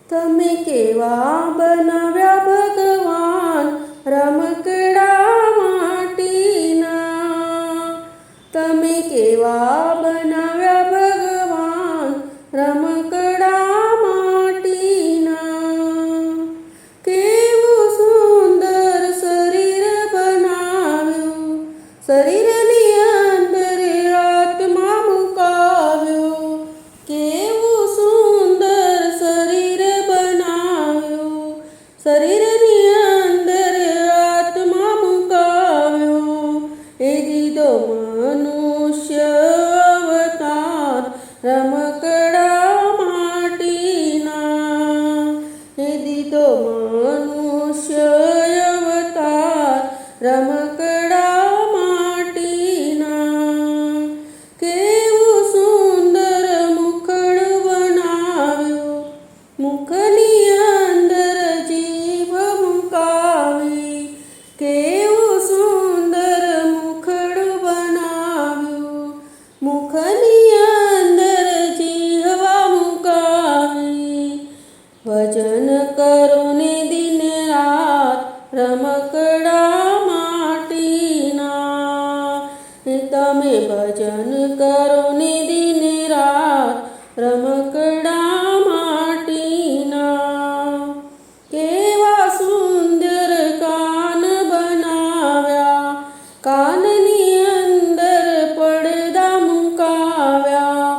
તમે કેવા બનાવ્યા ભગવાન રમકડા માટીના. તમે કેવા બનાવ્યા ભગવાન રમકડા માટીના. કેવું સુંદર શરીર બનાવ્યું, શરીરની અંદર આત્મા મુકાવ્યો. કેવું સુંદર શરીર બનાવ્યું, શરીરની અંદર આત્મા મુકાવ્યો. એ દીધો મનુષ્ય અવતાર રમકડા માટીના. એ દીધો મનુષ્ય અવતાર રમકડા માટીના. કેવું સુંદર મુખડ બનાવ્યું, મુખની અંદર જીભ મુકાવી. કેવું સુંદર મુખડ બનાવ્યું, મુખની અંદર જીહવા મુકાવી. ભજન કરો ને દિન રાત રમકડા માટીના. તમે ભજન કરો ને દિન રાત રમકડા માટીના. કેવા સુંદર કાન બનાવ્યા, કાનની અંદર પડદા મુકાવ્યા.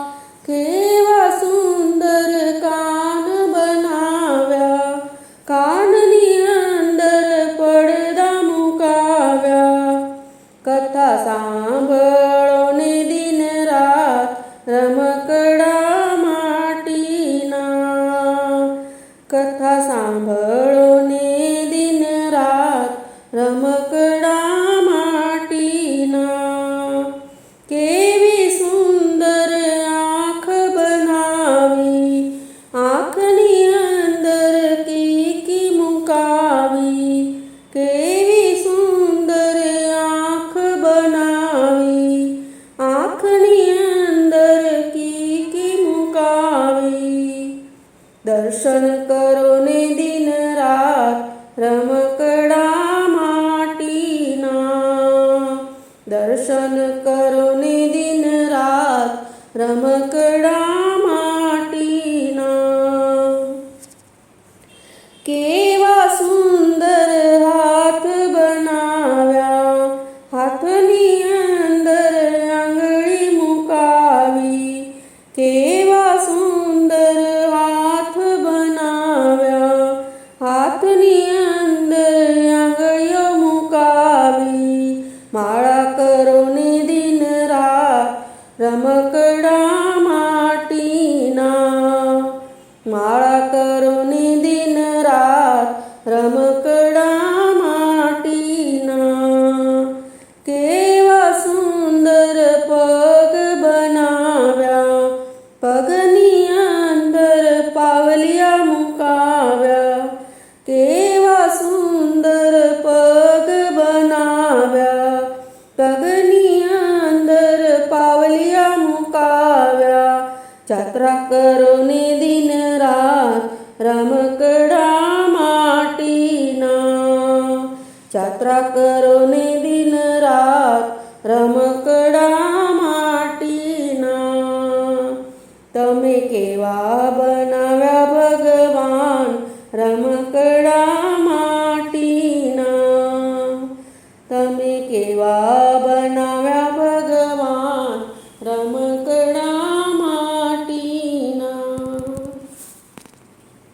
કેવા સુંદર કાન બનાવ્યા, કાનની અંદર પડદા મુકાવ્યા. કથા સાંભળો ને દિન રાત રમકડા માટીના. કથા સાંભળો ને દિન રાત રમકડા માટીના. કેવી સુંદર આંખ બનાવી, આંખની અંદર કીકી મુકાવી. કેવી સુંદર આંખ બનાવી, આંખની અંદર કીકી મુકાવી. દર્શન કરો ને દિન રાત રમકડા માટીના. દર્શન કરો ને દિન રાત રમકડા માટીના. કેવા સુંદર હાથ બનાવ્યા, હાથની અંદર આંગળી મુકાવી. કેવા સુંદર હાથ બનાવ્યા, હાથની અંદર આંગળીઓ મુકાવી. માળા કરો ને દિન રાત રમકડા માટીના. માળા કરો ને દિન રાત રમકડા માટીના. કેવા સુંદર પગ બનાવ્યા, પગની અંદર પાવલિયા મુકાવ્યા. કેવા સુંદર પગ બનાવ્યા, પગની અંદર પાવલિયા મુકાવ્યા. જાત્રા કરો ને દિન રાત રમકડા માટીના. જાત્રા કરો ને દિન રાત રમકડા માટીના. તમે કેવા બનાવ્યા ભગવાન રમકડા માટીના. તમે કેવા બનાવ્યા